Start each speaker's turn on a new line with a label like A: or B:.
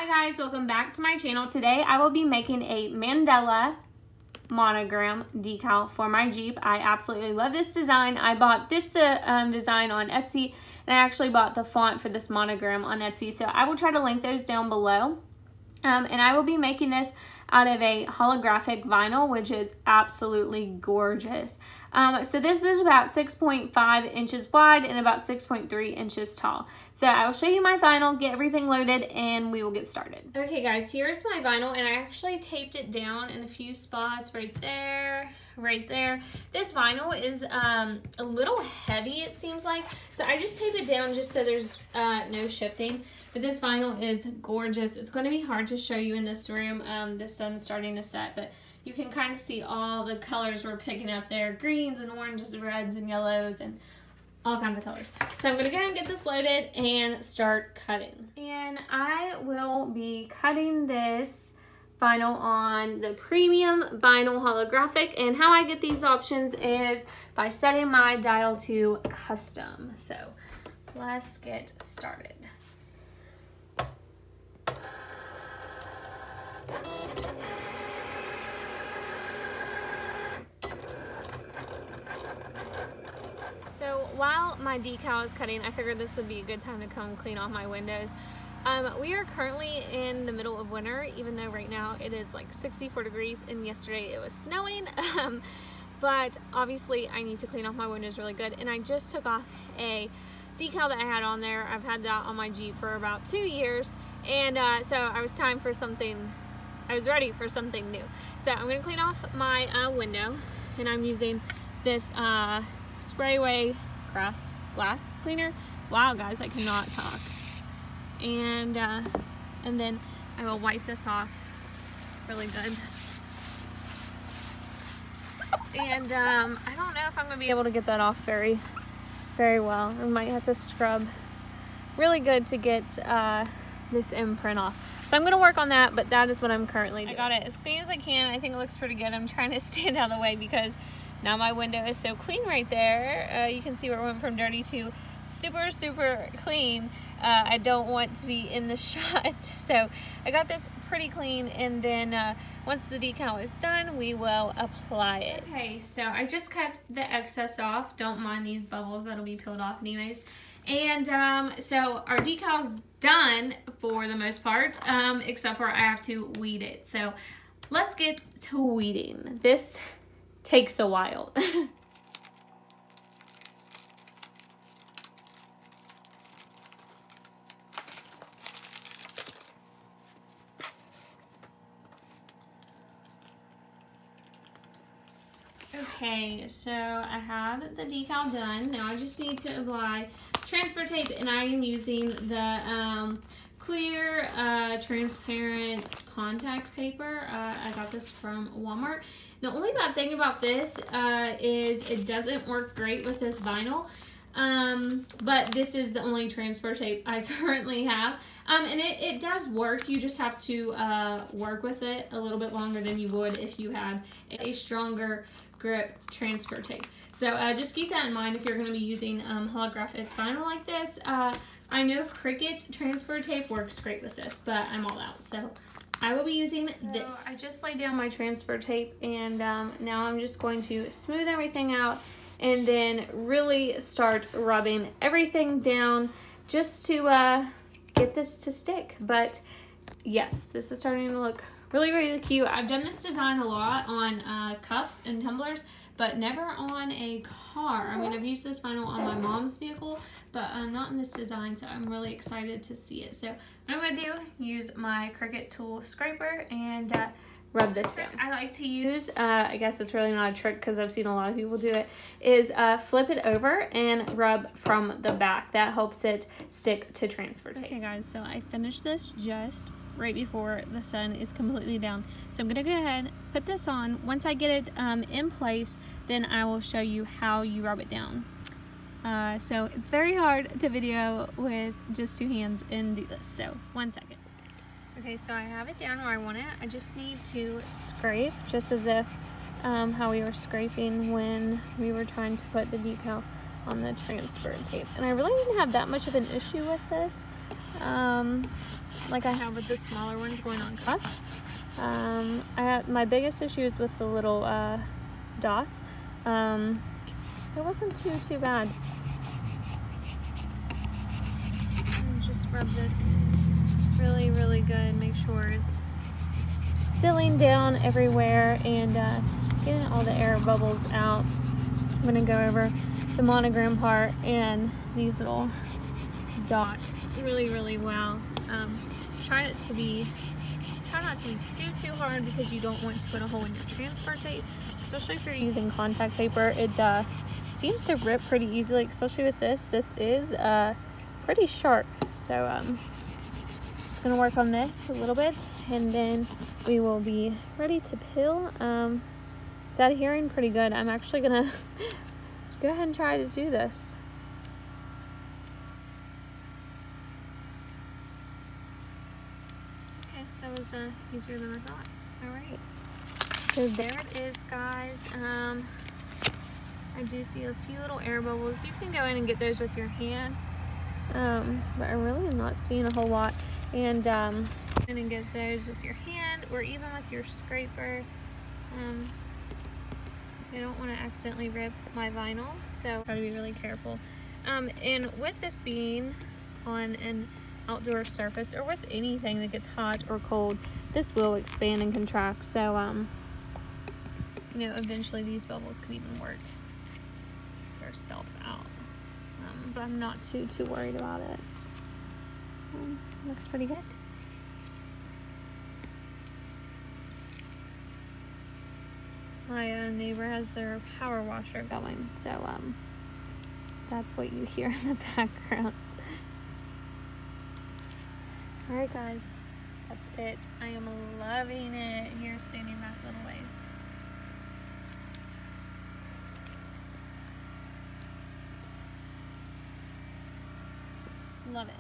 A: Hi guys, welcome back to my channel. Today I will be making a Mandala Monogram decal for my Jeep. I absolutely love this design. I bought this design on Etsy, and I actually bought the font for this monogram on Etsy, so I will try to link those down below. And I will be making this out of a holographic vinyl, which is absolutely gorgeous. So this is about 6.5 inches wide and about 6.3 inches tall. So I will show you my vinyl, get everything loaded, and we will get started. Okay guys, here's my vinyl, and I actually taped it down in a few spots right there, right there. This vinyl is a little heavy, it seems like, so I just tape it down just so there's no shifting. But this vinyl is gorgeous. It's going to be hard to show you in this room. The sun's starting to set, but you can kind of see all the colors we're picking up there. Greens and oranges and reds and yellows and all kinds of colors. So I'm going to go ahead and get this loaded and start cutting. And I will be cutting this vinyl on the premium vinyl holographic. And how I get these options is by setting my dial to custom. So let's get started. So while my decal is cutting, I figured this would be a good time to come clean off my windows. We are currently in the middle of winter, even though right now it is like 64 degrees and yesterday it was snowing. But obviously I need to clean off my windows really good, and I just took off a decal that I had on there. I've had that on my Jeep for about 2 years, and so I was ready for something new. So I'm going to clean off my window, and I'm using this sprayway glass cleaner. Wow guys, I cannot talk. And then I will wipe this off really good. And I don't know if I'm going to be able to get that off very well. I might have to scrub really good to get this imprint off. So I'm going to work on that, but that is what I'm currently doing. I got it as clean as I can. I think it looks pretty good. I'm trying to stand out of the way because now my window is so clean right there. You can see where it went from dirty to super, super clean. I don't want to be in the shot. So I got this pretty clean, and then once the decal is done, we will apply it. Okay, so I just cut the excess off. Don't mind these bubbles, that'll be peeled off anyways. And so our decal's done for the most part, except for I have to weed it. So let's get to weeding. This takes a while. Okay, so I have the decal done. Now I just need to apply transfer tape, and I am using the clear transparent contact paper. I got this from Walmart. The only bad thing about this is it doesn't work great with this vinyl, but this is the only transfer tape I currently have, and it does work. You just have to work with it a little bit longer than you would if you had a stronger grip transfer tape. So just keep that in mind if you're going to be using holographic vinyl like this. I know Cricut transfer tape works great with this, but I'm all out, so I will be using this. I just laid down my transfer tape, and now I'm just going to smooth everything out and then really start rubbing everything down just to get this to stick. But yes, this is starting to look really, really cute. I've done this design a lot on cups and tumblers, but never on a car. I mean, I've used this vinyl on my mom's vehicle, but not in this design, so I'm really excited to see it. So what I'm going to do, use my Cricut tool scraper and rub this down. I like to use, I guess it's really not a trick because I've seen a lot of people do it, is flip it over and rub from the back. That helps it stick to transfer tape. Okay guys, so I finished this just right before the sun is completely down. So I'm gonna go ahead, put this on. Once I get it in place, then I will show you how you rub it down. So it's very hard to video with just 2 hands and do this. So 1 second. Okay, so I have it down where I want it. I just need to scrape, just as if how we were scraping when we were trying to put the decal on the transfer tape. And I really didn't have that much of an issue with this. like I have with the smaller ones going on cups. I had my biggest issues with the little dots. It wasn't too bad. And just rub this really good. Make sure it's sealing down everywhere and getting all the air bubbles out. I'm gonna go over the monogram part and these little dots really well. Try not to be too hard because you don't want to put a hole in your transfer tape, especially if you're using contact paper. It seems to rip pretty easily, especially with this. This is pretty sharp, so just gonna work on this a little bit and then we will be ready to peel. It's adhering pretty good. I'm actually gonna go ahead and try to do this. Okay, that was easier than I thought. Alright, so there it is, guys. I do see a few little air bubbles. You can go in and get those with your hand, but I really am not seeing a whole lot. And get those with your hand or even with your scraper. I don't want to accidentally rip my vinyl, so try to be really careful. And with this being on an outdoor surface or with anything that gets hot or cold, this will expand and contract. So, you know, eventually these bubbles could even work themselves out. But I'm not too worried about it. Looks pretty good. My neighbor has their power washer going, so that's what you hear in the background. Alright guys, that's it. I am loving it here, standing back little ways. Love it.